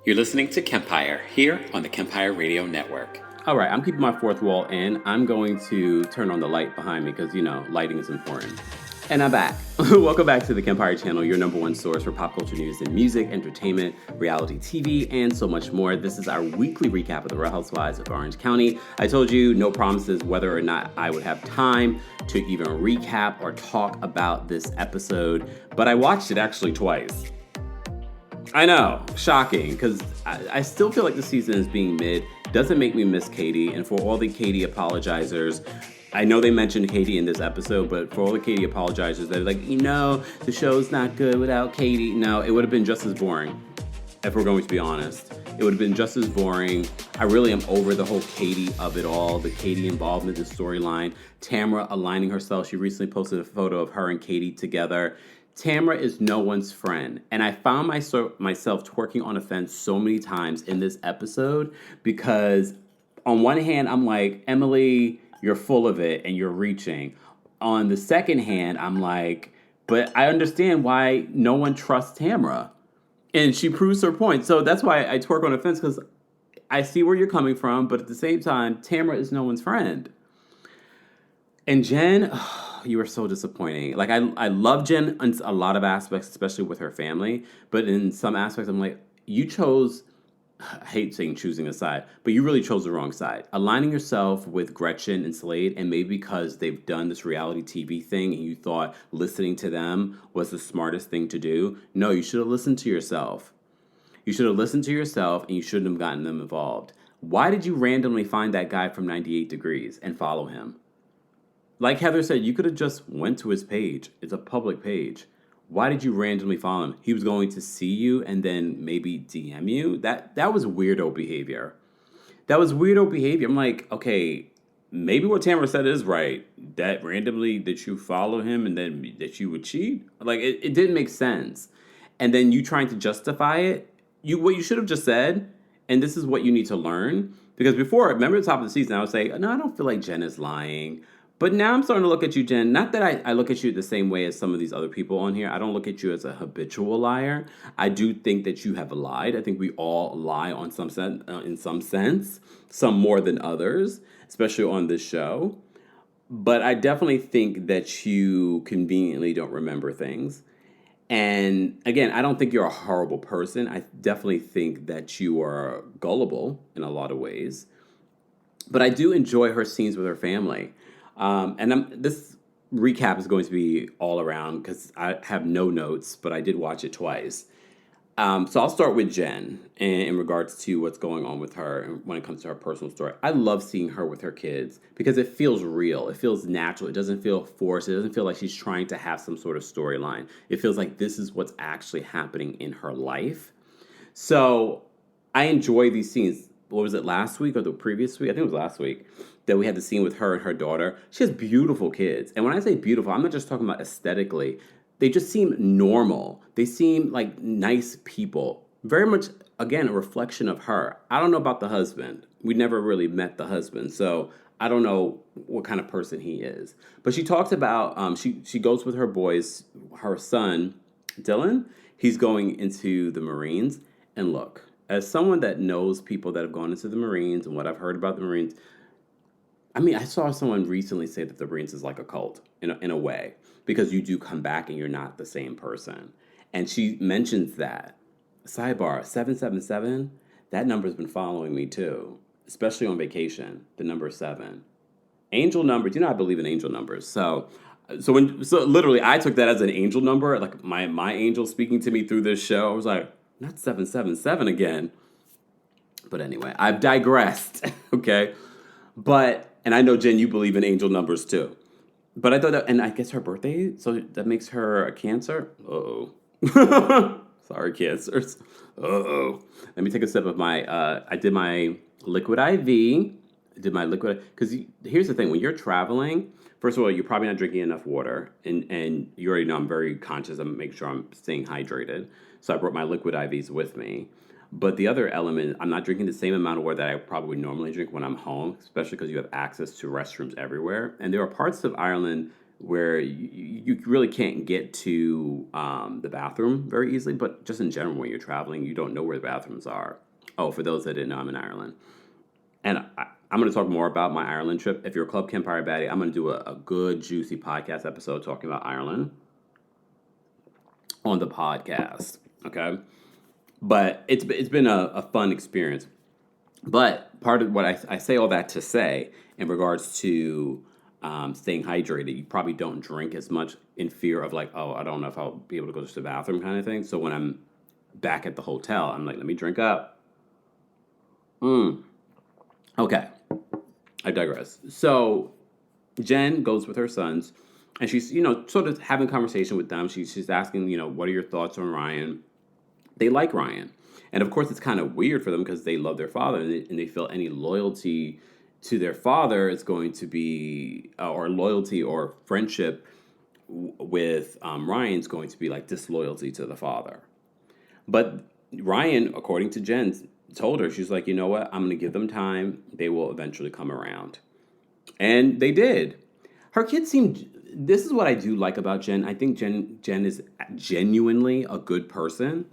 You're listening to Kempire here on the Kempire Radio Network. All right, I'm keeping my fourth wall in. I'm going to turn on the light behind me because, lighting is important. And I'm back. Welcome back to the Kempire channel, your number one source for pop culture news and music, entertainment, reality TV, and so much more. This is our weekly recap of the Real Housewives of Orange County. I told you no promises whether or not I would have time to even recap or talk about this episode, but I watched it actually twice. I know, shocking, because I still feel like the season is being mid. Doesn't make me miss Katie, and for all the Katie apologizers, I know they mentioned Katie in this episode, but for all the Katie apologizers, they're like, the show's not good without Katie. No, it would have been just as boring, if we're going to be honest. It would have been just as boring. I really am over the whole Katie of it all, the Katie involvement, the storyline. Tamra aligning herself. She recently posted a photo of her and Katie together. Tamra is no one's friend. And I found myself twerking on a fence so many times in this episode because on one hand, I'm like, Emily, you're full of it and you're reaching. On the second hand, I'm like, but I understand why no one trusts Tamra. And she proves her point. So that's why I twerk on a fence, because I see where you're coming from. But at the same time, Tamra is no one's friend. And Jenn, you were so disappointing. Like, I love Jenn in a lot of aspects, especially with her family. But in some aspects, I'm like, you chose, I hate saying choosing a side, but you really chose the wrong side. Aligning yourself with Gretchen and Slade, and maybe because they've done this reality TV thing and you thought listening to them was the smartest thing to do. No, you should have listened to yourself. You should have listened to yourself and you shouldn't have gotten them involved. Why did you randomly find that guy from 98 Degrees and follow him? Like Heather said, you could have just went to his page. It's a public page. Why did you randomly follow him? He was going to see you and then maybe DM you? That was weirdo behavior. That was weirdo behavior. I'm like, okay, maybe what Tamra said is right. That randomly that you follow him and then that you would cheat? Like, it didn't make sense. And then you trying to justify it? What you should have just said, and this is what you need to learn. Because before, remember at the top of the season, I would say, no, I don't feel like Jenn is lying. But now I'm starting to look at you, Jenn. Not that I look at you the same way as some of these other people on here. I don't look at you as a habitual liar. I do think that you have lied. I think we all lie on some sense, in some sense, some more than others, especially on this show. But I definitely think that you conveniently don't remember things. And again, I don't think you're a horrible person. I definitely think that you are gullible in a lot of ways. But I do enjoy her scenes with her family. This recap is going to be all around because I have no notes, but I did watch it twice. So I'll start with Jenn in regards to what's going on with her when it comes to her personal story. I love seeing her with her kids because it feels real. It feels natural. It doesn't feel forced. It doesn't feel like she's trying to have some sort of storyline. It feels like this is what's actually happening in her life. So I enjoy these scenes. What was it, last week or the previous week? I think it was last week that we had the scene with her and her daughter. She has beautiful kids. And when I say beautiful, I'm not just talking about aesthetically. They just seem normal. They seem like nice people. Very much, again, a reflection of her. I don't know about the husband. We never really met the husband. So I don't know what kind of person he is. But she talks about, she goes with her boys, her son, Dylan. He's going into the Marines. And look, as someone that knows people that have gone into the Marines and what I've heard about the Marines, I mean, I saw someone recently say that the Marines is like a cult in a way, because you do come back and you're not the same person. And she mentions that. Sidebar, 777, that number's been following me too, especially on vacation, the number 7. Angel numbers, I believe in angel numbers. So literally I took that as an angel number, like my angel speaking to me through this show. I was like, not 777 again. But anyway, I've digressed, okay? And I know, Jenn, you believe in angel numbers too. But I thought that, and I guess her birthday, so that makes her a Cancer? Uh-oh. Sorry, Cancers. Uh-oh. Let me take a sip of I did my liquid IV. Because here's the thing, when you're traveling, first of all, you're probably not drinking enough water. And you already know I'm very conscious of making sure I'm staying hydrated. So I brought my liquid IVs with me. But the other element, I'm not drinking the same amount of water that I probably normally drink when I'm home, especially because you have access to restrooms everywhere. And there are parts of Ireland where you really can't get to the bathroom very easily, but just in general, when you're traveling, you don't know where the bathrooms are. Oh, for those that didn't know, I'm in Ireland. And I'm going to talk more about my Ireland trip. If you're a Club Kempire baddie, I'm going to do a good, juicy podcast episode talking about Ireland on the podcast, okay? But it's been a fun experience. But part of what I say all that to say in regards to staying hydrated, you probably don't drink as much in fear of like, oh, I don't know if I'll be able to go to the bathroom kind of thing. So when I'm back at the hotel, I'm like, let me drink up. Okay, I digress. So Jenn goes with her sons, and she's, sort of having a conversation with them. She's asking, what are your thoughts on Ryan? They like Ryan. And of course, it's kind of weird for them because they love their father, and they feel any loyalty to their father is going to be, or loyalty or friendship with Ryan's going to be like disloyalty to the father. But Ryan, according to Jenn, told her, she's like, you know what? I'm going to give them time. They will eventually come around. And they did. Her kids seemed, this is what I do like about Jenn. I think Jenn is genuinely a good person.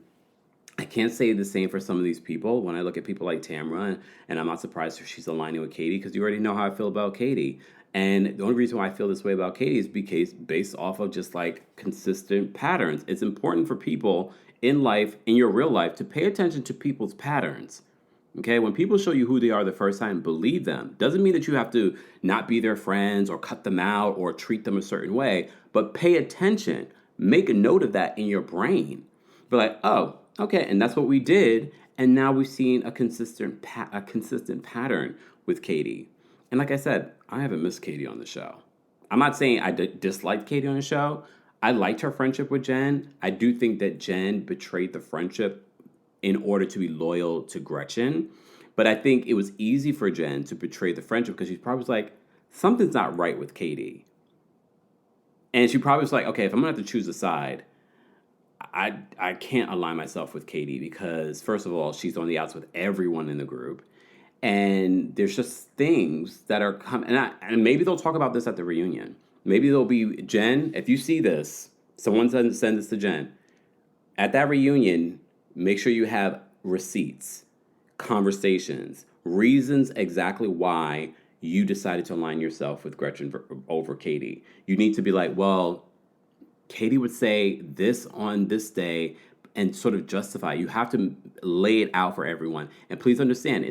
I can't say the same for some of these people. When I look at people like Tamra, and I'm not surprised if she's aligning with Katie, because you already know how I feel about Katie. And the only reason why I feel this way about Katie is because based off of just like consistent patterns. It's important for people in life, in your real life, to pay attention to people's patterns. Okay, when people show you who they are the first time, believe them. Doesn't mean that you have to not be their friends or cut them out or treat them a certain way, but pay attention. Make a note of that in your brain. Be like, oh, okay, and that's what we did, and now we've seen a consistent pattern with Katie. And like I said, I haven't missed Katie on the show. I'm not saying I disliked Katie on the show. I liked her friendship with Jenn. I do think that Jenn betrayed the friendship in order to be loyal to Gretchen. But I think it was easy for Jenn to betray the friendship because she probably was like, something's not right with Katie. And she probably was like, okay, if I'm going to have to choose a side, I can't align myself with Katie because, first of all, she's on the outs with everyone in the group. And there's just things that are coming. And maybe they'll talk about this at the reunion. Maybe there'll be, Jenn, if you see this, someone send this to Jenn. At that reunion, make sure you have receipts, conversations, reasons exactly why you decided to align yourself with Gretchen over Katie. You need to be like, well, Katie would say this on this day and sort of justify. You have to lay it out for everyone. And please understand,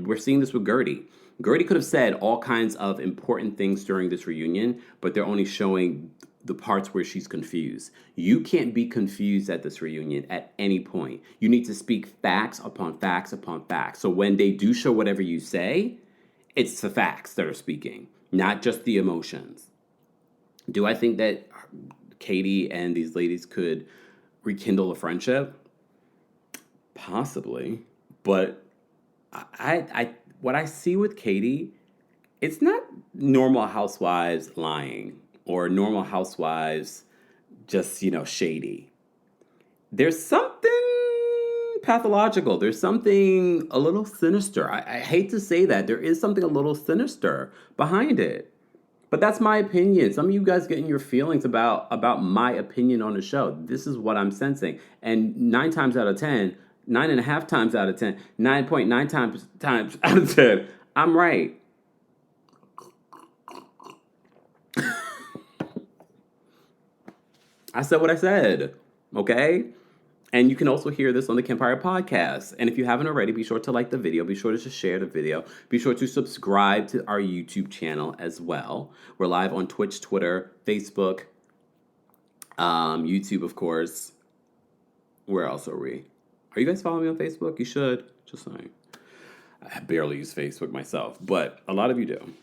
we're seeing this with Gertie. Gertie could have said all kinds of important things during this reunion, but they're only showing the parts where she's confused. You can't be confused at this reunion at any point. You need to speak facts upon facts upon facts. So when they do show whatever you say, it's the facts that are speaking, not just the emotions. Do I think that Katie and these ladies could rekindle a friendship? Possibly. But I what I see with Katie, it's not normal housewives lying or normal housewives just, shady. There's something pathological. There's something a little sinister. I hate to say that. There is something a little sinister behind it. But that's my opinion. Some of you guys get in your feelings about my opinion on the show. This is what I'm sensing. And 9 times out of 10, 9.5 times out of 10, 9.9 times out of 10, I'm right. I said what I said, okay? And you can also hear this on the Kempire podcast. And if you haven't already, be sure to like the video. Be sure to just share the video. Be sure to subscribe to our YouTube channel as well. We're live on Twitch, Twitter, Facebook, YouTube, of course. Where else are we? Are you guys following me on Facebook? You should. Just saying. I barely use Facebook myself, but a lot of you do.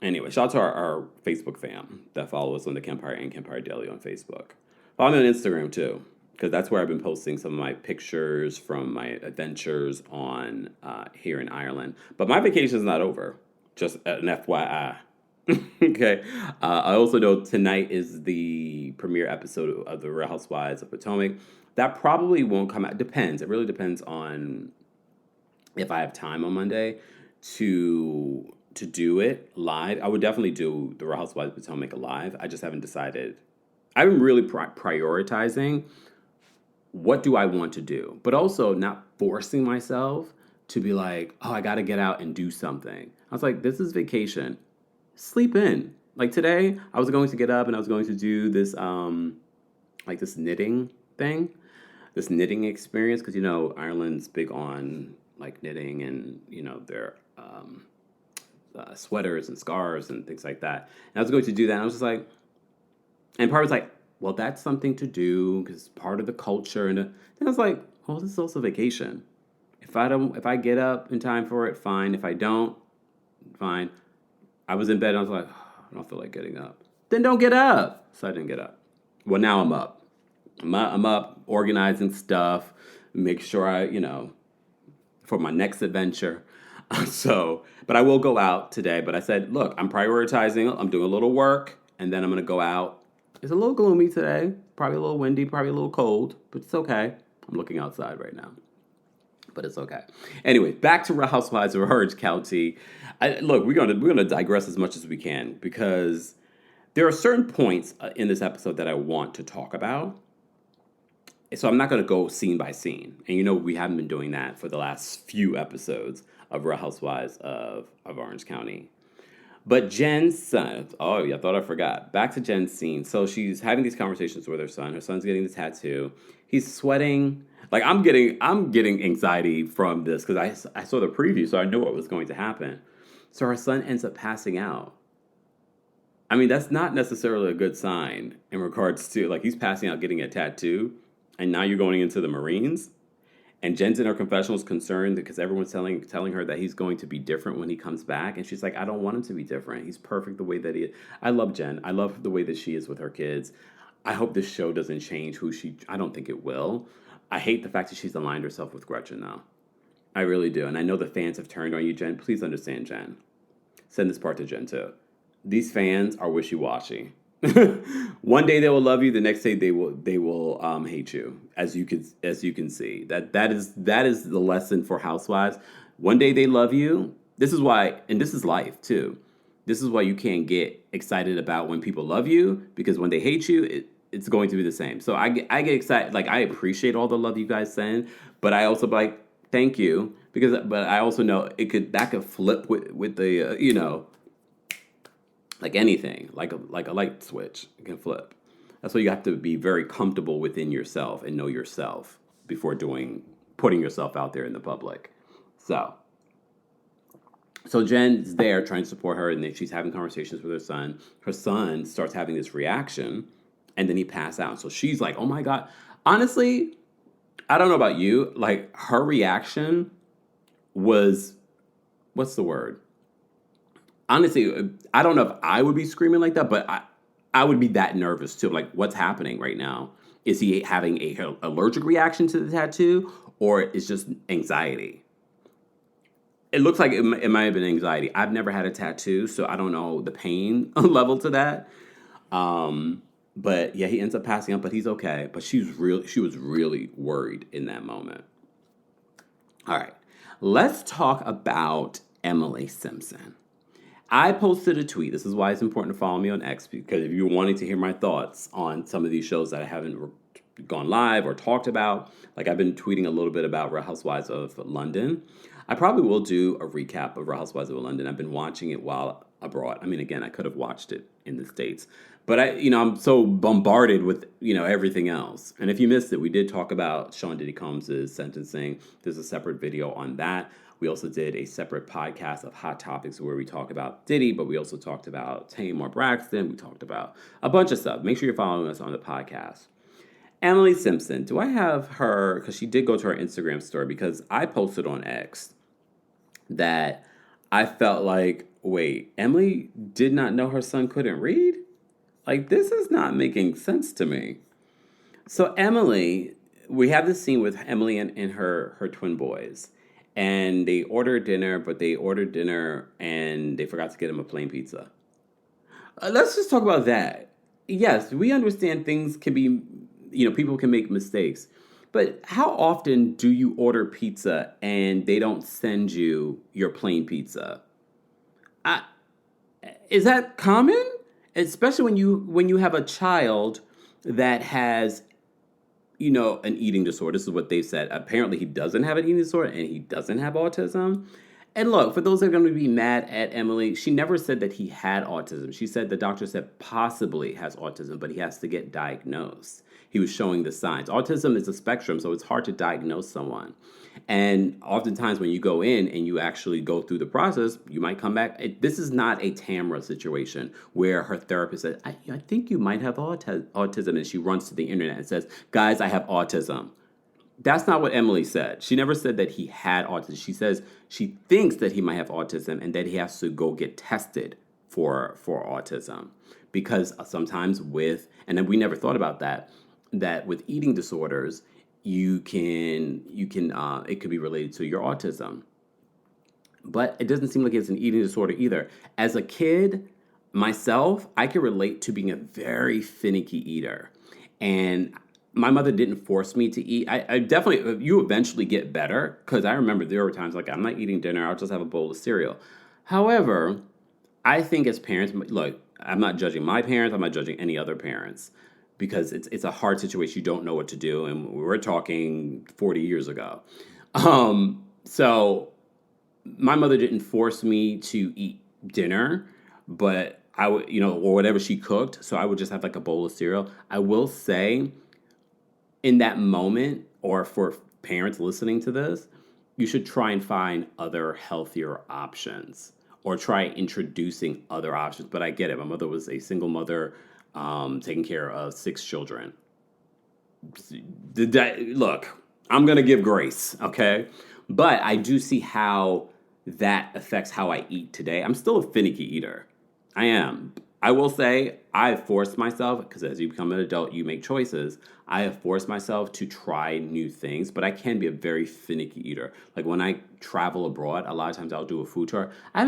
Anyway, shout out to our Facebook fam that follow us on TheKempire and Kempire Daily on Facebook. Follow me on Instagram too, because that's where I've been posting some of my pictures from my adventures on here in Ireland. But my vacation is not over. Just an FYI. Okay. I also know tonight is the premiere episode of The Real Housewives of Potomac. That probably won't come out. Depends. It really depends on if I have time on Monday to to do it live. I would definitely do the Real Housewives of Potomac live. I just haven't decided. I've been really prioritizing what do I want to do, but also not forcing myself to be like, oh, I got to get out and do something. I was like, this is vacation. Sleep in. Like today, I was going to get up and I was going to do this, like this knitting thing, this knitting experience, because, you know, Ireland's big on like knitting and, you know, their sweaters and scarves and things like that. And I was going to do that. And I was just like, and part was like, well, that's something to do because it's part of the culture. And then I was like, well, this is also vacation. If I get up in time for it, fine. If I don't, fine. I was in bed and I was like, oh, I don't feel like getting up. Then don't get up. So I didn't get up. Well, now I'm up. I'm up organizing stuff, make sure I, you know, for my next adventure. But I will go out today. But I said, look, I'm prioritizing. I'm doing a little work and then I'm going to go out. It's a little gloomy today, probably a little windy, probably a little cold, but it's okay. I'm looking outside right now, but it's okay. Anyway, back to Real Housewives of Orange County. Look, we're gonna digress as much as we can because there are certain points in this episode that I want to talk about. So I'm not going to go scene by scene, and you know we haven't been doing that for the last few episodes of Real Housewives of Orange County. But Jenn's son, oh, yeah, I thought I forgot. Back to Jenn's scene. So she's having these conversations with her son. Her son's getting the tattoo. He's sweating. Like, I'm getting anxiety from this because I saw the preview, so I knew what was going to happen. So her son ends up passing out. I mean, that's not necessarily a good sign in regards to, like, he's passing out getting a tattoo, and now you're going into the Marines. And Jen's in her confessional is concerned because everyone's telling her that he's going to be different when he comes back. And she's like, I don't want him to be different. He's perfect the way that he is. I love Jenn. I love the way that she is with her kids. I hope this show doesn't change I don't think it will. I hate the fact that she's aligned herself with Gretchen now. I really do. And I know the fans have turned on you, Jenn. Please understand, Jenn. Send this part to Jenn, too. These fans are wishy-washy. One day they will love you, the next day they will hate you, as you can see. That is the lesson for Housewives. One day they love you. This is why, and this is life too. This is why you can't get excited about when people love you, because when they hate you, it's going to be the same. So I get excited. Like, I appreciate all the love you guys send, but I also like thank you but I also know that could flip with the you know. Like anything, like a light switch, it can flip. That's why you have to be very comfortable within yourself and know yourself before putting yourself out there in the public. So Jen's there trying to support her, and then she's having conversations with her son. Her son starts having this reaction, and then he passes out. So she's like, oh my God. Honestly, I don't know about you. Like, her reaction was, what's the word? Honestly, I don't know if I would be screaming like that, but I would be that nervous too. Like, what's happening right now? Is he having an allergic reaction to the tattoo, or is just anxiety? It looks like it might have been anxiety. I've never had a tattoo, so I don't know the pain level to that. But yeah, he ends up passing out, but he's okay. But she was really worried in that moment. All right, let's talk about Emily Simpson. I posted a tweet. This is why it's important to follow me on X, because if you're wanting to hear my thoughts on some of these shows that I haven't gone live or talked about, like I've been tweeting a little bit about Real Housewives of London. I probably will do a recap of Real Housewives of London. I've been watching it while abroad. I mean, again, I could have watched it in the States, but I'm so bombarded with, everything else. And if you missed it, we did talk about Sean Diddy Combs' sentencing. There's a separate video on that. We also did a separate podcast of Hot Topics where we talk about Diddy, but we also talked about Tamar Braxton. We talked about a bunch of stuff. Make sure you're following us on the podcast. Emily Simpson, do I have her, because she did go to her Instagram story, because I posted on X that I felt like, wait, Emily did not know her son couldn't read? Like, this is not making sense to me. So Emily, we have this scene with Emily and her twin boys. And they ordered dinner, and they forgot to get him a plain pizza. Let's just talk about that. Yes, we understand things can be, people can make mistakes. But how often do you order pizza and they don't send you your plain pizza? I, is that common? Especially when you have a child that has, an eating disorder. This is what they said. Apparently, he doesn't have an eating disorder and he doesn't have autism. And look, for those that are going to be mad at Emily, she never said that he had autism. She said the doctor said possibly has autism, but he has to get diagnosed. He was showing the signs. Autism is a spectrum, so it's hard to diagnose someone. And oftentimes when you go in and you actually go through the process, you might come back. This is not a Tamra situation where her therapist said, I think you might have autism. And she runs to the internet and says, guys, I have autism. That's not what Emily said. She never said that he had autism. She says she thinks that he might have autism and that he has to go get tested for autism. Because sometimes and then we never thought about that with eating disorders, it could be related to your autism. But it doesn't seem like it's an eating disorder either. As a kid, myself, I can relate to being a very finicky eater. And my mother didn't force me to eat. I definitely, you eventually get better, because I remember there were times like, I'm not eating dinner, I'll just have a bowl of cereal. However, I think as parents, look, I'm not judging my parents, I'm not judging any other parents, because it's a hard situation. You don't know what to do, and we're talking 40 years ago. So my mother didn't force me to eat dinner, but I would, or whatever she cooked, so I would just have like a bowl of cereal. I will say, in that moment, or for parents listening to this, you should try and find other healthier options or try introducing other options. But I get it. My mother was a single mother, taking care of 6 children. Look, I'm going to give grace, okay? But I do see how that affects how I eat today. I'm still a finicky eater. I am. I will say I've forced myself, because as you become an adult, you make choices. I have forced myself to try new things, but I can be a very finicky eater. Like when I travel abroad, a lot of times I'll do a food tour. I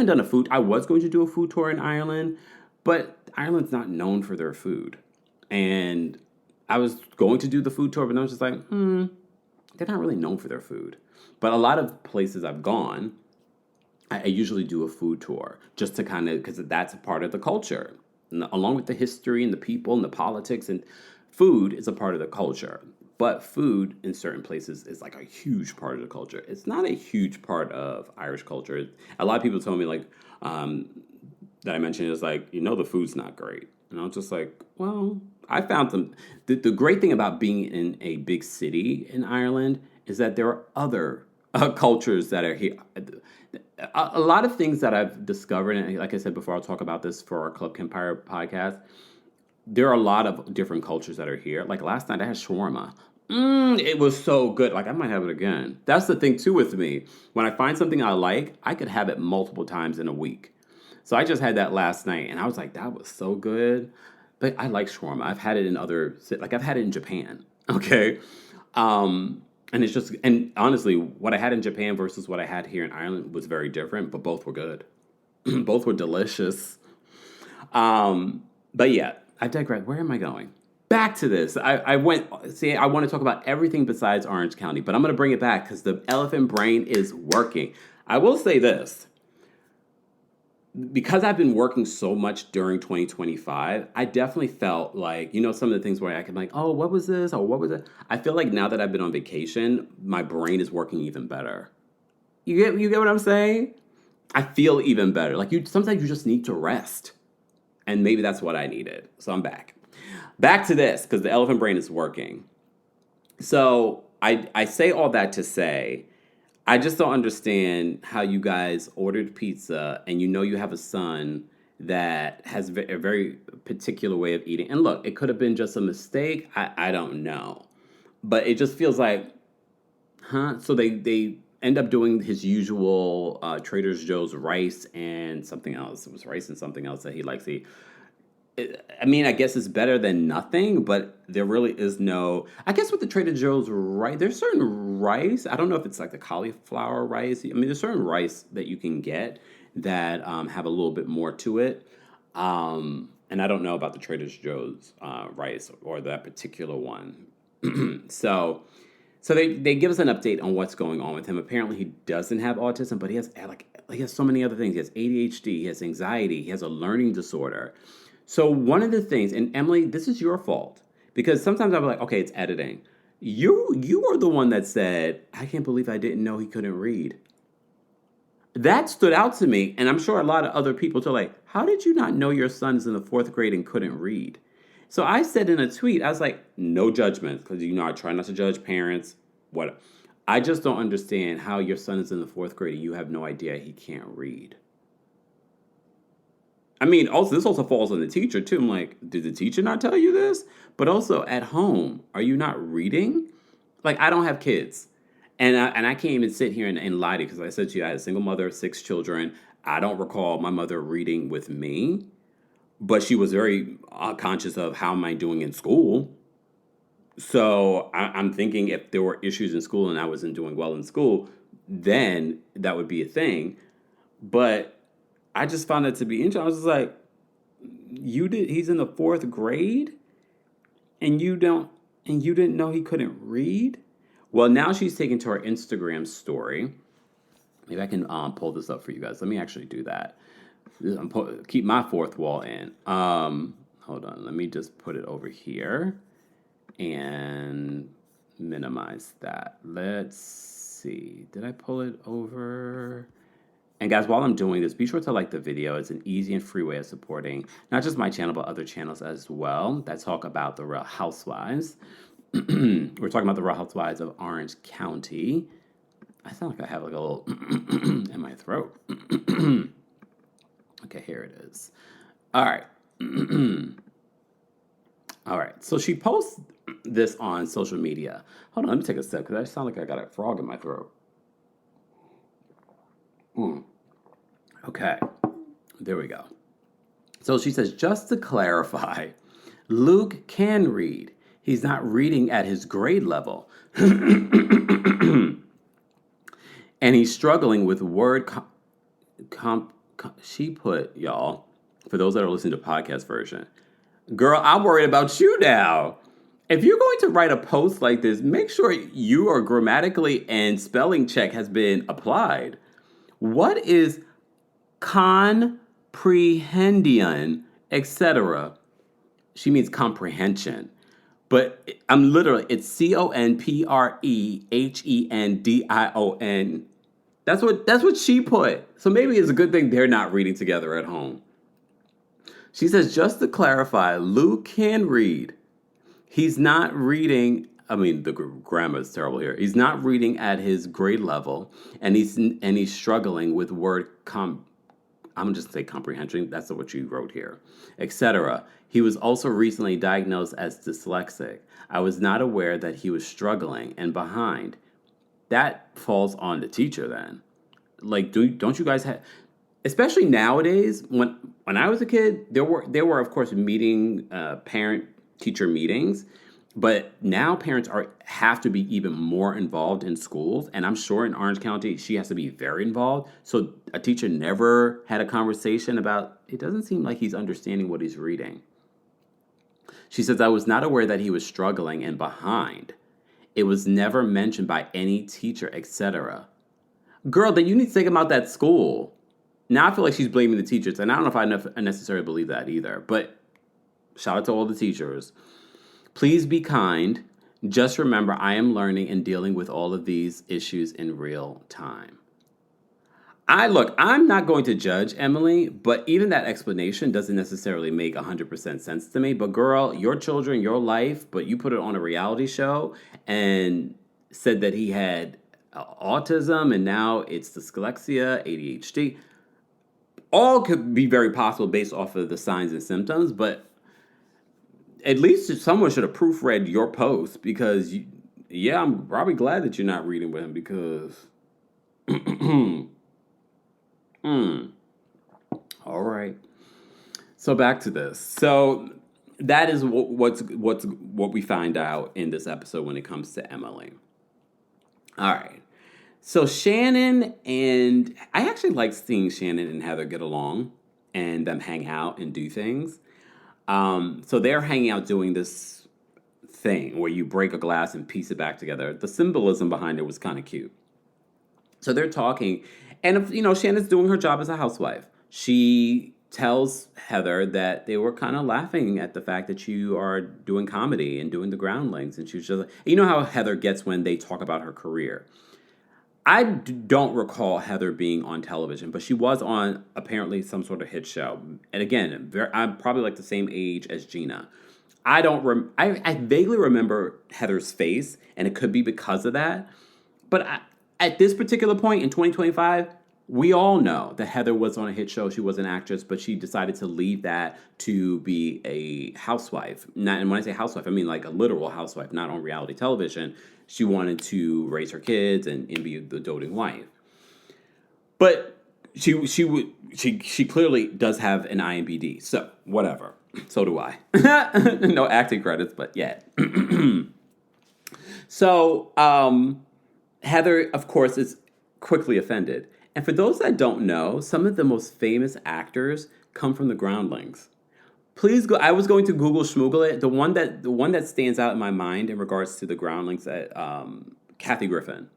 was going to do a food tour in Ireland, but Ireland's not known for their food. And I was going to do the food tour, but I was just like, they're not really known for their food. But a lot of places I've gone, I usually do a food tour just to because that's a part of the culture. And along with the history and the people and the politics, and food is a part of the culture. But food in certain places is like a huge part of the culture. It's not a huge part of Irish culture. A lot of people tell me that I mentioned is like, the food's not great. And I was just like, well, I found some. The great thing about being in a big city in Ireland is that there are other cultures that are here. A lot of things that I've discovered, and like I said before, I'll talk about this for our Club Kempire podcast. There are a lot of different cultures that are here. Like last night I had shawarma. It was so good. Like I might have it again. That's the thing too with me. When I find something I like, I could have it multiple times in a week. So I just had that last night and I was like, that was so good. But I like shawarma. I've had it in I've had it in Japan. Okay. And honestly, what I had in Japan versus what I had here in Ireland was very different, but both were good. Both were delicious. But yeah, I digress. Where am I going? Back to this. I want to talk about everything besides Orange County, but I'm going to bring it back because the elephant brain is working. I will say this. Because I've been working so much during 2025, I definitely felt like, some of the things where I can like, oh, what was this? Or what was it? I feel like now that I've been on vacation, my brain is working even better. You get what I'm saying? I feel even better. Like sometimes you just need to rest. And maybe that's what I needed. So I'm back. Back to this, because the elephant brain is working. So I say all that to say, I just don't understand how you guys ordered pizza and you have a son that has a very particular way of eating. And look, it could have been just a mistake. I don't know. But it just feels like, So they end up doing his usual Trader Joe's rice and something else. It was rice and something else that he likes to eat. I guess it's better than nothing, but there really is no. I guess with the Trader Joe's rice, there's certain rice. I don't know if it's like the cauliflower rice. There's certain rice that you can get that have a little bit more to it. And I don't know about the Trader Joe's rice or that particular one. So they give us an update on what's going on with him. Apparently, he doesn't have autism, but he has like he has so many other things. He has ADHD, he has anxiety, he has a learning disorder. So one of the things, and Emily, this is your fault, because sometimes I'm like, okay, it's editing. You are the one that said, I can't believe I didn't know he couldn't read. That stood out to me, and I'm sure a lot of other people are like, how did you not know your son is in the 4th grade and couldn't read? So I said in a tweet, I was like, no judgment, because I try not to judge parents. What? I just don't understand how your son is in the 4th grade and you have no idea he can't read. I mean, also this also falls on the teacher too. I'm like, did the teacher not tell you this? But also at home, are you not reading? Like, I don't have kids. And I can't even sit here and lie to you, because I said to you, I had a single mother, 6 children. I don't recall my mother reading with me, but she was very conscious of how am I doing in school. So I'm thinking if there were issues in school and I wasn't doing well in school, then that would be a thing. But I just found that to be interesting. I was just like, he's in the 4th grade and you didn't know he couldn't read? Well, now she's taken to her Instagram story. Maybe I can pull this up for you guys. Let me actually do that. Keep my 4th wall in. Hold on. Let me just put it over here and minimize that. Let's see. Did I pull it over? And guys, while I'm doing this, be sure to like the video. It's an easy and free way of supporting not just my channel, but other channels as well that talk about the Real Housewives. We're talking about the Real Housewives of Orange County. I sound like I have like a little in my throat. Okay, here it is. All right. All right. So she posts this on social media. Hold on, let me take a sip because I sound like I got a frog in my throat. Okay. There we go. So she says, just to clarify, Luke can read. He's not reading at his grade level. And he's struggling with word she put, y'all, for those that are listening to podcast version, girl, I'm worried about you now. If you're going to write a post like this, make sure you are grammatically and spelling check has been applied. What is comprehension, etc.? She means comprehension. But I'm literally, it's CONPREHENDION. That's what she put. So maybe it's a good thing they're not reading together at home. She says, just to clarify, Luke can read. He's not reading, I mean, the grammar is terrible here. He's not reading at his grade level, and he's struggling with word I'm just say comprehension. That's what you wrote here, etc. He was also recently diagnosed as dyslexic. I was not aware that he was struggling and behind. That falls on the teacher then. Like, don't you guys have, especially nowadays, when I was a kid, there were of course parent-teacher meetings, but now parents have to be even more involved in schools, and I'm sure in Orange County she has to be very involved. So a teacher never had a conversation about, it doesn't seem like he's understanding what he's reading. She says, I was not aware that he was struggling and behind. It was never mentioned by any teacher, etc. Girl, then you need to take him out that school. Now I feel like she's blaming the teachers, and I don't know if I necessarily believe that either. But shout out to all the teachers. Please be kind. Just remember, I am learning and dealing with all of these issues in real time. I'm not going to judge Emily, but even that explanation doesn't necessarily make 100% sense to me. But girl, your children, your life, but you put it on a reality show and said that he had autism and now it's dyslexia, ADHD. All could be very possible based off of the signs and symptoms, but at least someone should have proofread your post because, I'm probably glad that you're not reading with him because... All right. So back to this. So that is what we find out in this episode when it comes to Emily. All right. So Shannon and I actually like seeing Shannon and Heather get along and them hang out and do things. So they're hanging out doing this thing where you break a glass and piece it back together. The symbolism behind it was kind of cute. So they're talking, And, Shannon's doing her job as a housewife. She tells Heather that they were kind of laughing at the fact that you are doing comedy and doing the groundlings. And she was just like, you know how Heather gets when they talk about her career. I don't recall Heather being on television, but she was on apparently some sort of hit show. And again, I'm probably like the same age as Gina. I vaguely remember Heather's face, and it could be because of that. But at this particular point in 2025, we all know that Heather was on a hit show. She was an actress, but she decided to leave that to be a housewife. And when I say housewife, I mean like a literal housewife, not on reality television. She wanted to raise her kids and be the doting wife. But she clearly does have an IMBD. So whatever. So do I. No acting credits, but yeah. So Heather, of course, is quickly offended. And for those that don't know, some of the most famous actors come from the Groundlings. Please go. I was going to Google Schmoogle it. The one that stands out in my mind in regards to the Groundlings, Kathy Griffin.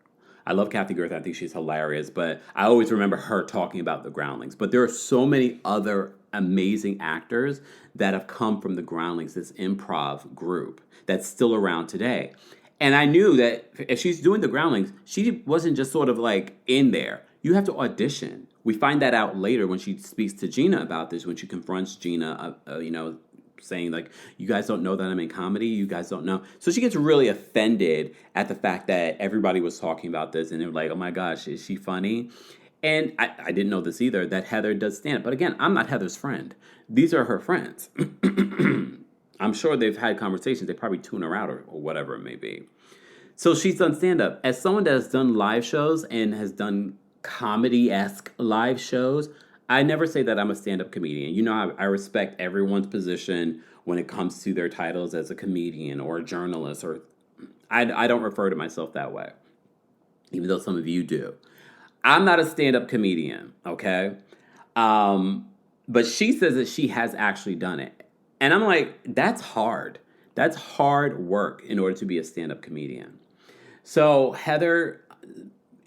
I love Kathy Griffin. I think she's hilarious. But I always remember her talking about the Groundlings. But there are so many other amazing actors that have come from the Groundlings, this improv group that's still around today. And I knew that if she's doing the Groundlings, she wasn't just sort of like in there. You have to audition. We find that out later when she speaks to Gina about this, when she confronts Gina, saying like, you guys don't know that I'm in comedy? You guys don't know? So she gets really offended at the fact that everybody was talking about this, and they're like, oh my gosh, is she funny? And I didn't know this either, that Heather does stand-up. But again, I'm not Heather's friend. These are her friends. I'm sure they've had conversations. They probably tune her out or whatever it may be. So she's done stand-up. As someone that has done live shows and has done comedy-esque live shows, I never say that I'm a stand-up comedian. You know, I respect everyone's position when it comes to their titles as a comedian or a journalist, or I don't refer to myself that way, even though some of you do. I'm not a stand-up comedian, okay? But she says that she has actually done it. And I'm like, that's hard. That's hard work in order to be a stand-up comedian. So Heather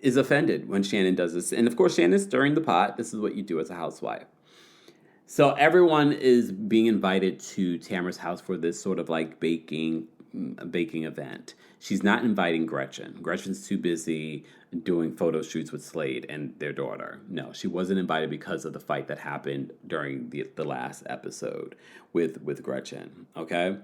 is offended when Shannon does this. And of course, Shannon's stirring the pot. This is what you do as a housewife. So everyone is being invited to Tamra's house for this sort of like baking event. She's not inviting Gretchen. Gretchen's too busy doing photo shoots with Slade and their daughter. No, she wasn't invited because of the fight that happened during the last episode with Gretchen, okay?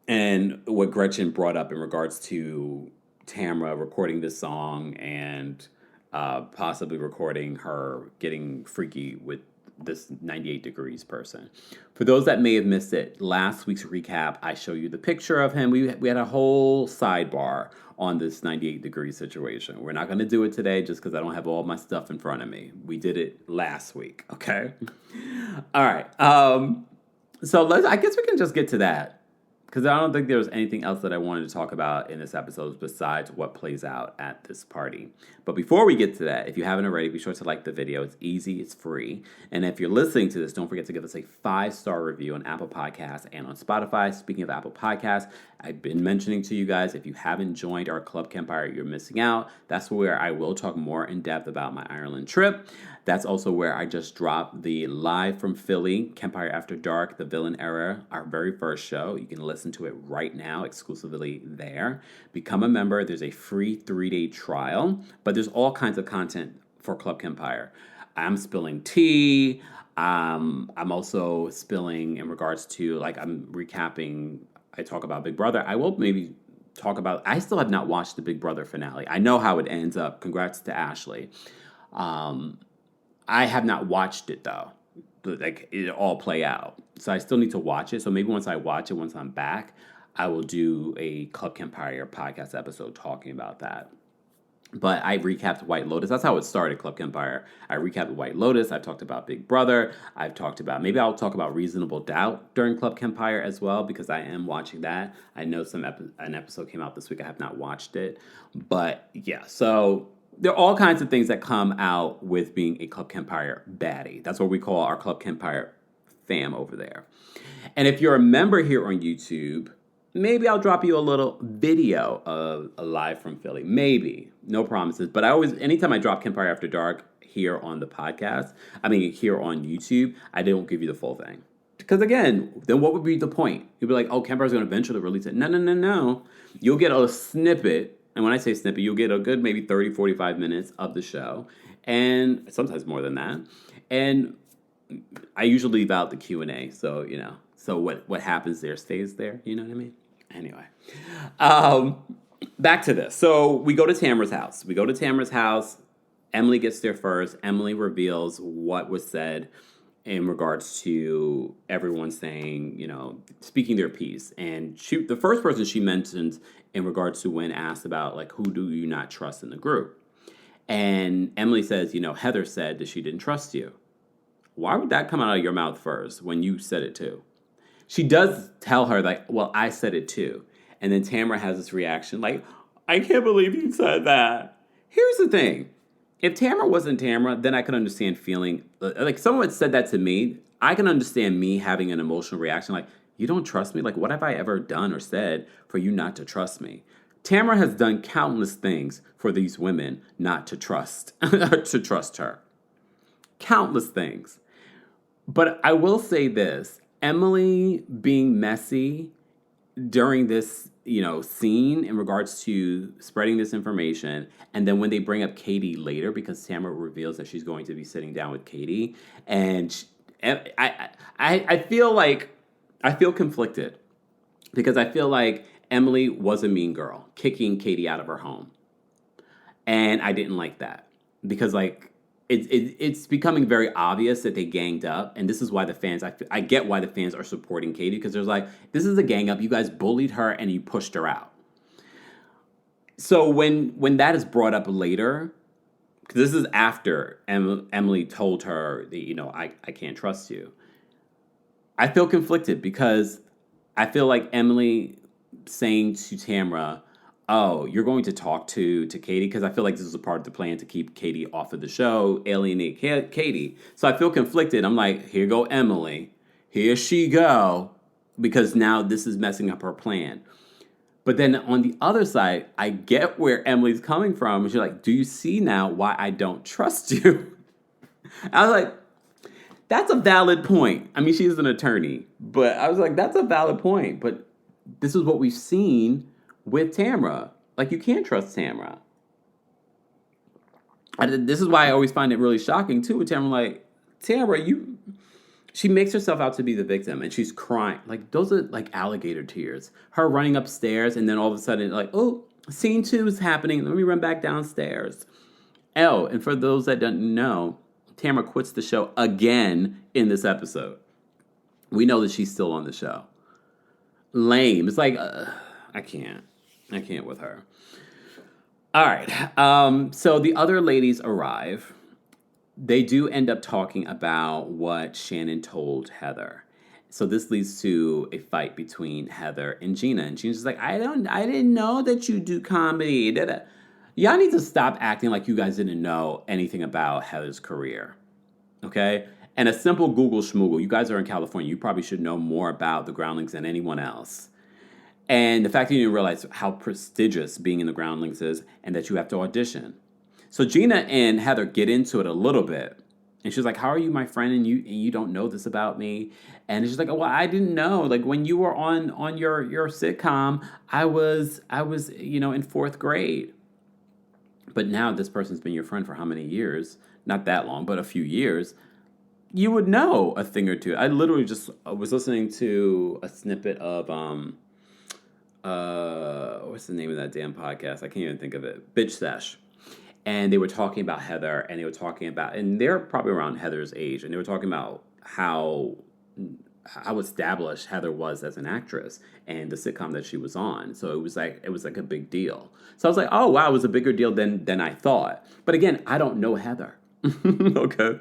And what Gretchen brought up in regards to Tamra recording this song and possibly recording her getting freaky with this 98 Degrees person. For those that may have missed it, last week's recap, I show you the picture of him. We had a whole sidebar on this 98 Degrees situation. We're not going to do it today just because I don't have all my stuff in front of me. We did it last week, okay? All right. So I guess we can just get to that, because I don't think there was anything else that I wanted to talk about in this episode besides what plays out at this party. But before we get to that, if you haven't already, be sure to like the video. It's easy, it's free. And if you're listening to this, don't forget to give us a 5-star review on Apple Podcasts and on Spotify. Speaking of Apple Podcasts, I've been mentioning to you guys, if you haven't joined our Club Kempire, you're missing out. That's where I will talk more in depth about my Ireland trip. That's also where I just dropped the live from Philly, Kempire After Dark, The Villain Era, our very first show. You can listen to it right now exclusively there. Become a member. There's a free 3-day trial, but there's all kinds of content for Club Kempire. I'm spilling tea. I'm also spilling in regards to, like, I'm recapping. I talk about Big Brother. I will maybe talk about, I still have not watched the Big Brother finale. I know how it ends up. Congrats to Ashley. I have not watched it, though. Like, it all play out. So I still need to watch it. So maybe once I watch it, once I'm back, I will do a Club Kempire podcast episode talking about that. But I recapped White Lotus. That's how it started, Club Kempire. I recapped White Lotus. I've talked about Big Brother. I've talked about, maybe I'll talk about Reasonable Doubt during Club Kempire as well, because I am watching that. I know an episode came out this week. I have not watched it. But yeah, so there are all kinds of things that come out with being a Club Kempire baddie. That's what we call our Club Kempire fam over there. And if you're a member here on YouTube, maybe I'll drop you a little video of a live from Philly. Maybe. No promises. But anytime I drop Kempire After Dark here on the podcast, here on YouTube, I don't give you the full thing. Because again, then what would be the point? You'd be like, oh, Kempire's going to eventually release it. No. You'll get a snippet. And when I say snippet, you'll get a good maybe 30, 45 minutes of the show. And sometimes more than that. And I usually leave out the Q&A. So, so what happens there stays there. You know what I mean? Anyway. Back to this. So we go to Tamra's house. Emily gets there first. Emily reveals what was said in regards to everyone saying, speaking their piece. And the first person she mentions in regards to when asked about, like, who do you not trust in the group? And Emily says, Heather said that she didn't trust you. Why would that come out of your mouth first when you said it too? She does tell her, like, well, I said it too. And then Tamra has this reaction, like, I can't believe you said that. Here's the thing. If Tamra wasn't Tamra, then I could understand feeling, like someone said that to me, I can understand me having an emotional reaction like, you don't trust me? Like, what have I ever done or said for you not to trust me? Tamra has done countless things for these women not to trust, to trust her. Countless things. But I will say this, Emily being messy during this, scene in regards to spreading this information, and then when they bring up Katie later, because Tamra reveals that she's going to be sitting down with Katie, and I feel conflicted, because I feel like Emily was a mean girl, kicking Katie out of her home, and I didn't like that, because it's becoming very obvious that they ganged up, and this is why the fans, I get why the fans are supporting Katie, because there's like, this is a gang up, you guys bullied her and you pushed her out. So when that is brought up later, because this is after Emily told her that, I can't trust you, I feel conflicted, because I feel like Emily saying to Tamra, oh, you're going to talk to Katie? Because I feel like this is a part of the plan to keep Katie off of the show, alienate Katie. So I feel conflicted. I'm like, here go Emily. Here she go. Because now this is messing up her plan. But then on the other side, I get where Emily's coming from. She's like, do you see now why I don't trust you? I was like, that's a valid point. I mean, she's an attorney. But I was like, that's a valid point. But this is what we've seen with Tamra. Like, you can't trust Tamra. This is why I always find it really shocking, too, with Tamra. Like, Tamra, she makes herself out to be the victim, and she's crying. Like, those are, like, alligator tears. Her running upstairs, and then all of a sudden, like, oh, scene 2 is happening. Let me run back downstairs. Oh, and for those that don't know, Tamra quits the show again in this episode. We know that she's still on the show. Lame. It's like, I can't with her. All right. So the other ladies arrive. They do end up talking about what Shannon told Heather. So this leads to a fight between Heather and Gina. And Gina's just like, I didn't know that you do comedy. Y'all need to stop acting like you guys didn't know anything about Heather's career. Okay? And a simple Google schmoogle. You guys are in California. You probably should know more about the Groundlings than anyone else. And the fact that you didn't realize how prestigious being in the Groundlings is, and that you have to audition. So Gina and Heather get into it a little bit. And she's like, how are you my friend and you don't know this about me? And she's like, oh, well, I didn't know. Like, when you were on your sitcom, I was in 4th grade. But now this person's been your friend for how many years? Not that long, but a few years. You would know a thing or two. I literally just was listening to a snippet of what's the name of that damn podcast? I can't even think of it. Bitch Sesh. And they were talking about Heather, and they were talking about, and they're probably around Heather's age, and they were talking about how established Heather was as an actress and the sitcom that she was on. So it was like a big deal. So I was like, oh wow, it was a bigger deal than I thought. But again, I don't know Heather. Okay.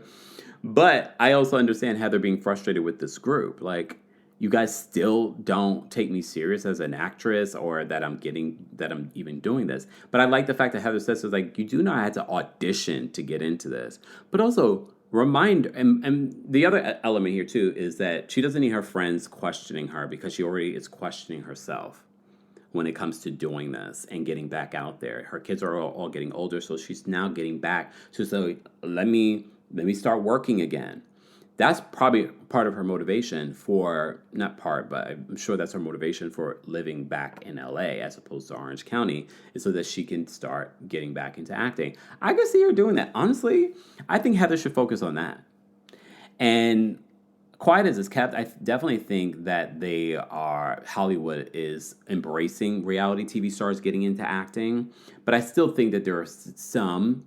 But I also understand Heather being frustrated with this group. Like, you guys still don't take me serious as an actress, or that I'm even doing this. But I like the fact that Heather says, like, you do know I had to audition to get into this. But also, and the other element here too is that she doesn't need her friends questioning her, because she already is questioning herself. when it comes to doing this and getting back out there. Her kids are all getting older, so she's now getting back. So let me start working again. That's probably part of her motivation for, not part, but I'm sure that's her motivation for living back in LA as opposed to Orange County, is so that she can start getting back into acting. I can see her doing that. Honestly, I think Heather should focus on that. And quiet as it's kept, I definitely think that Hollywood is embracing reality TV stars getting into acting. But I still think that there are some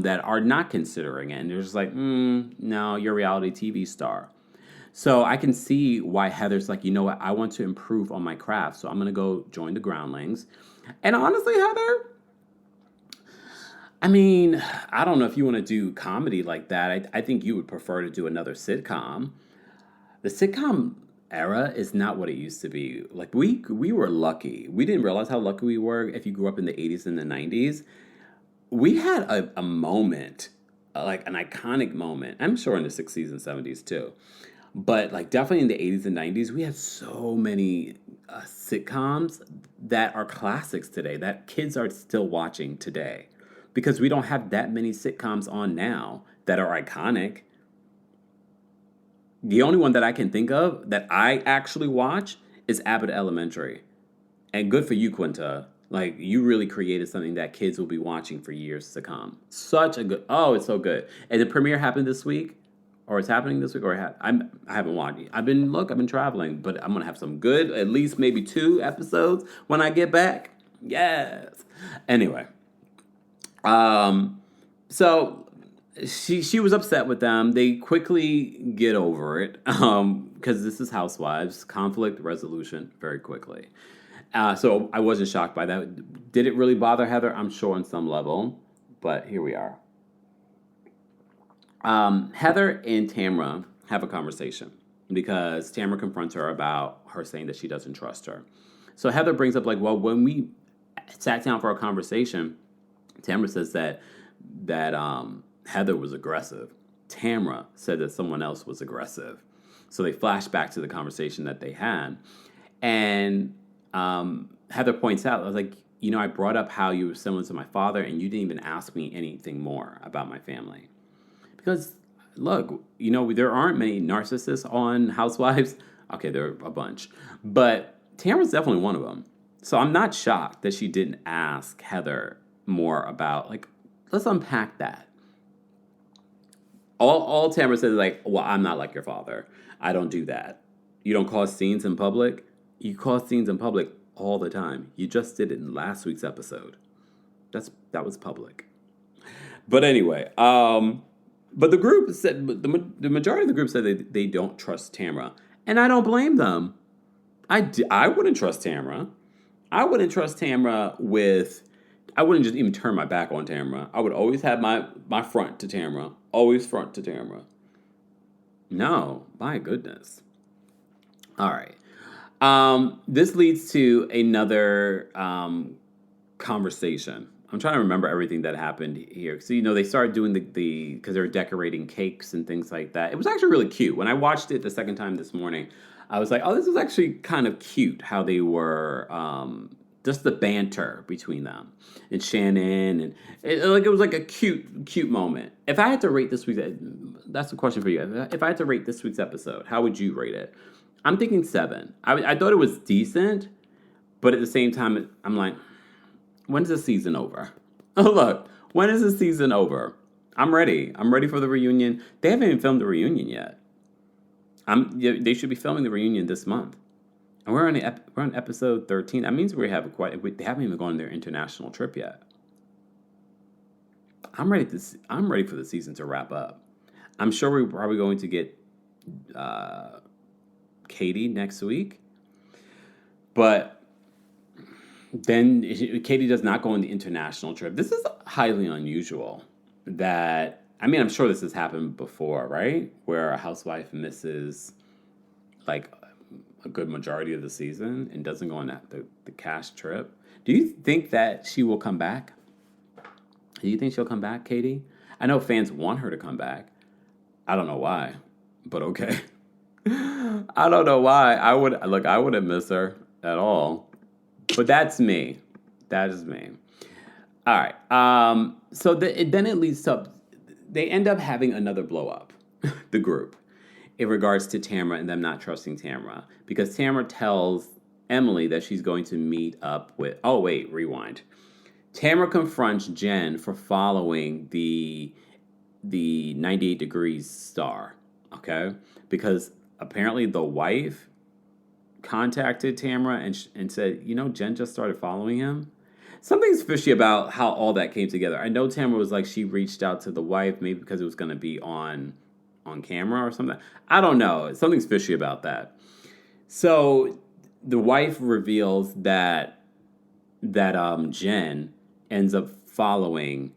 that are not considering it. And they're just like, no, you're a reality TV star. So I can see why Heather's like, you know what, I want to improve on my craft. So I'm going to go join the Groundlings. And honestly, Heather, I mean, I don't know if you want to do comedy like that. I think you would prefer to do another sitcom. The sitcom era is not what it used to be. Like, we were lucky. We didn't realize how lucky we were if you grew up in the 80s and the 90s. We had a moment, like an iconic moment. I'm sure in the 60s and 70s too. But like definitely in the 80s and 90s, we had so many sitcoms that are classics today that kids are still watching today. Because we don't have that many sitcoms on now that are iconic. The only one that I can think of that I actually watch is Abbott Elementary. And good for you, Quinta. Like, you really created something that kids will be watching for years to come. Such a good... Oh, it's so good. And the premiere happened this week? Or it's happening this week? Or I haven't watched it. I've been traveling. But I'm going to have some good, at least maybe 2 episodes when I get back. Yes. Anyway. So she was upset with them. They quickly get over it, because this is Housewives, conflict resolution very quickly. So I wasn't shocked by that. Did it really bother Heather? I'm sure on some level, but here we are. Heather and Tamra have a conversation because Tamra confronts her about her saying that she doesn't trust her. So Heather brings up like, well, when we sat down for a conversation, Tamra says that Heather was aggressive. Tamra said that someone else was aggressive. So they flash back to the conversation that they had. And Heather points out, I was like, I brought up how you were similar to my father, and you didn't even ask me anything more about my family. Because, look, there aren't many narcissists on Housewives. Okay, there are a bunch. But Tamra's definitely one of them. So I'm not shocked that she didn't ask Heather more about, like, let's unpack that. All Tamra says is like, well, I'm not like your father. I don't do that. You don't cause scenes in public. You cause scenes in public all the time. You just did it in last week's episode. That was public. But anyway, but the group said, the majority of the group said they don't trust Tamra. And I don't blame them. I wouldn't trust Tamra. I wouldn't trust Tamra I wouldn't just even turn my back on Tamra. I would always have my front to Tamra. Always front to Tamra. No, my goodness. All right. This leads to another conversation. I'm trying to remember everything that happened here. So, they started doing because they were decorating cakes and things like that. It was actually really cute. When I watched it the second time this morning, I was like, oh, this is actually kind of cute how they were, just the banter between them and Shannon. And it was like a cute moment. If I had to rate this week's, that's a question for you. If I had to rate this week's episode, how would you rate it? I'm thinking 7. I thought it was decent, but at the same time, I'm like, when's the season over? Oh, look, when is the season over? I'm ready. I'm ready for the reunion. They haven't even filmed the reunion yet. They should be filming the reunion this month. And we're on episode 13. That means they haven't even gone on their international trip yet. I'm ready for the season to wrap up. I'm sure we're probably going to get Katie next week. But then Katie does not go on the international trip. This is highly unusual I'm sure this has happened before, right? Where a housewife misses like a good majority of the season and doesn't go on the cash trip. Do you think that she will come back? Do you think she'll come back, Katie? I know fans want her to come back. I don't know why, but okay. I don't know why. I wouldn't miss her at all. But that's me. That is me. All right. So then it leads to, they end up having another blow up, the group, in regards to Tamra and them not trusting Tamra. Because Tamra tells Emily that she's going to meet up with, oh, wait, rewind. Tamra confronts Jenn for following the 98 Degrees star, okay? Because apparently the wife contacted Tamra and said, Jenn just started following him. Something's fishy about how all that came together. I know Tamra was like, she reached out to the wife, maybe because it was going to be on camera or something. I don't know. Something's fishy about that. So the wife reveals that Jenn ends up following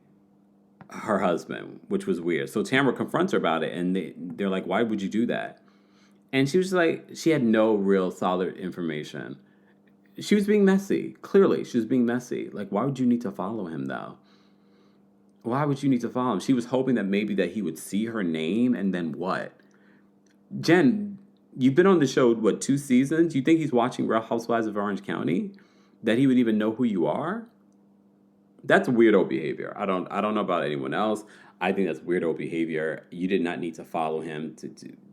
her husband, which was weird. So Tamra confronts her about it, and they're like, why would you do that? And she was like, she had no real solid information. She was being messy. Clearly, she was being messy. Like, why would you need to follow him, though? Why would you need to follow him? She was hoping that maybe that he would see her name, and then what? Jenn, you've been on the show, 2 seasons? You think he's watching Real Housewives of Orange County? That he would even know who you are? That's weirdo behavior. I don't know about anyone else. I think that's weirdo behavior. You did not need to follow him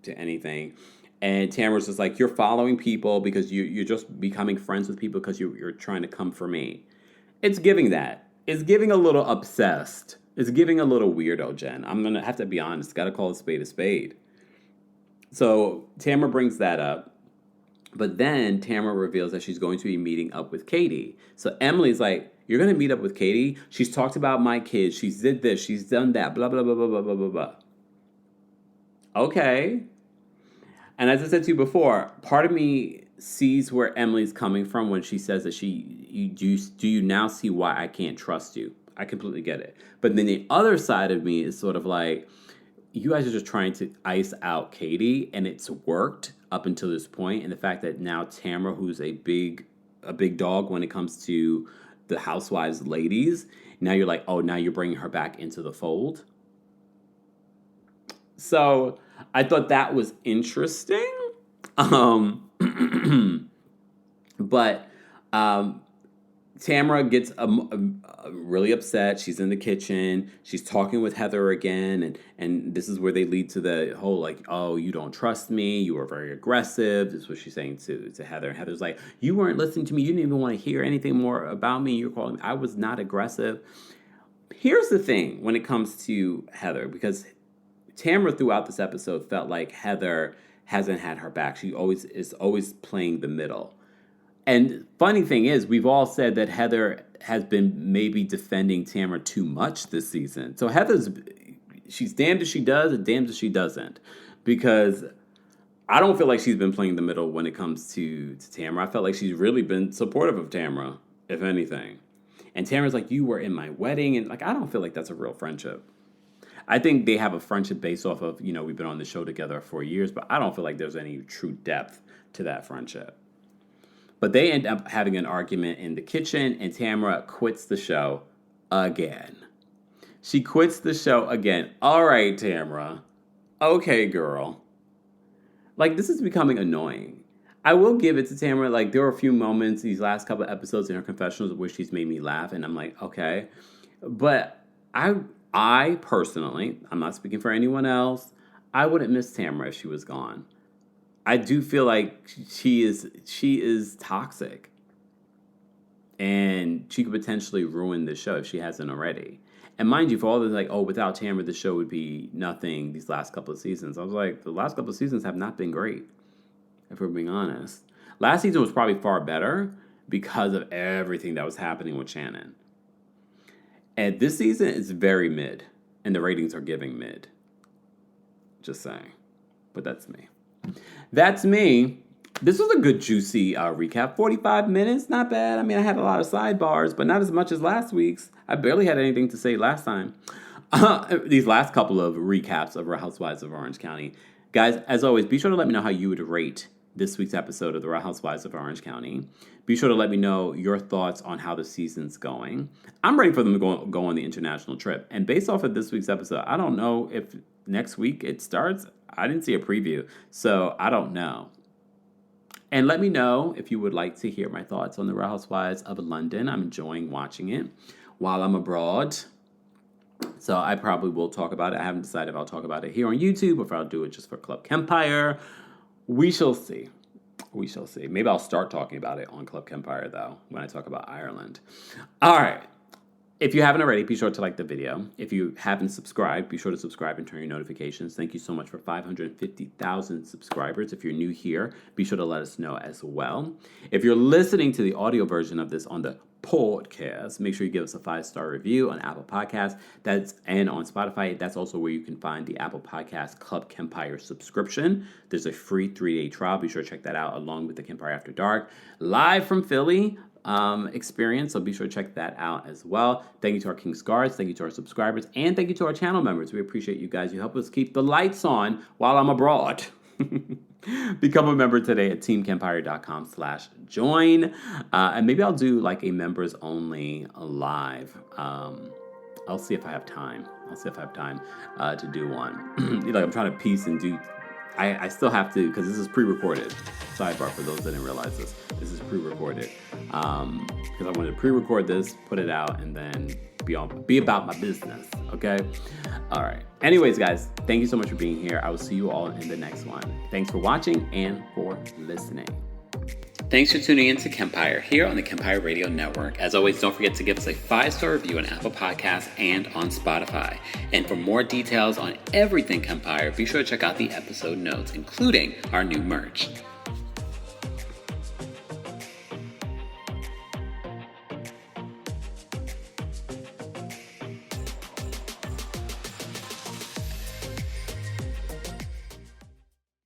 to anything. And Tamara's just like, you're following people because you're just becoming friends with people because you're trying to come for me. It's giving that. It's giving a little obsessed. It's giving a little weirdo, Jenn. I'm going to have to be honest. Got to call a spade a spade. So Tamra brings that up. But then Tamra reveals that she's going to be meeting up with Katie. So Emily's like, you're going to meet up with Katie? She's talked about my kids. She's did this. She's done that. Blah, blah, blah, blah, blah, blah, blah, blah. Okay. And as I said to you before, part of me sees where Emily's coming from when she says that do you now see why I can't trust you? I completely get it. But then the other side of me is sort of like, you guys are just trying to ice out Katie, and it's worked up until this point. And the fact that now Tamra, who's a big dog when it comes to the Housewives ladies, now you're like, oh, now you're bringing her back into the fold. So I thought that was interesting. But Tamra gets really upset. She's in the kitchen. She's talking with Heather again. And this is where they lead to the whole, like, oh, you don't trust me. You were very aggressive. This is what she's saying to Heather. And Heather's like, you weren't listening to me. You didn't even want to hear anything more about me. You're calling me. I was not aggressive. Here's the thing when it comes to Heather, because Tamra throughout this episode felt like Heather hasn't had her back. She is always playing the middle. And funny thing is, we've all said that Heather has been maybe defending Tamra too much this season. So she's damned if she does and damned if she doesn't. Because I don't feel like she's been playing the middle when it comes to Tamra. I felt like she's really been supportive of Tamra, if anything. And Tamra's like, you were in my wedding. And like, I don't feel like that's a real friendship. I think they have a friendship based off of, we've been on the show together for years, but I don't feel like there's any true depth to that friendship. But they end up having an argument in the kitchen, and Tamra quits the show again. She quits the show again. All right, Tamra. Okay, girl. Like, this is becoming annoying. I will give it to Tamra. Like, there were a few moments these last couple of episodes in her confessionals where she's made me laugh, and I'm like, okay. But I personally, I'm not speaking for anyone else, I wouldn't miss Tamra if she was gone. I do feel like she is toxic. And she could potentially ruin the show if she hasn't already. And mind you, for all this, like, oh, without Tamra, the show would be nothing these last couple of seasons. I was like, the last couple of seasons have not been great, if we're being honest. Last season was probably far better because of everything that was happening with Shannon. And this season is very mid, and the ratings are giving mid. Just saying. But that's me. That's me. This was a good, juicy recap. 45 minutes, not bad. I mean, I had a lot of sidebars, but not as much as last week's. I barely had anything to say last time. These last couple of recaps of Real Housewives of Orange County. Guys, as always, be sure to let me know how you would rate this week's episode of The Real Housewives of Orange County. Be sure to let me know your thoughts on how the season's going. I'm ready for them to go on the international trip. And based off of this week's episode, I don't know if next week it starts. I didn't see a preview, so I don't know. And let me know if you would like to hear my thoughts on the Real Housewives of London. I'm enjoying watching it while I'm abroad. So I probably will talk about it. I haven't decided if I'll talk about it here on YouTube or if I'll do it just for Club Kempire. We shall see. We shall see. Maybe I'll start talking about it on Club Kempire, though, when I talk about Ireland. All right. If you haven't already, be sure to like the video. If you haven't subscribed, be sure to subscribe and turn your notifications. Thank you so much for 550,000 subscribers. If you're new here, be sure to let us know as well. If you're listening to the audio version of this on the podcast, make sure you give us a 5-star review on Apple Podcasts. And on Spotify. That's also where you can find the Apple Podcast Club Kempire subscription. There's a free 3-day trial. Be sure to check that out along with the Kempire After Dark live from Philly experience. So be sure to check that out as well. Thank you to our King's Guards. Thank you to our subscribers. And thank you to our channel members. We appreciate you guys. You help us keep the lights on while I'm abroad. Become a member today at TheKempire.com/join. And maybe I'll do like a members only live. I'll see if I have time. To do one. I'm trying to piece and do. I still have to, because this is pre-recorded. Sidebar for those that didn't realize this. This is pre-recorded. Because I wanted to pre-record this, put it out, and then be about my business. Okay? All right. Anyways, guys, thank you so much for being here. I will see you all in the next one. Thanks for watching and for listening. Thanks for tuning in to Kempire here on the Kempire Radio Network. As always, don't forget to give us a 5-star review on Apple Podcasts and on Spotify. And for more details on everything Kempire, be sure to check out the episode notes, including our new merch.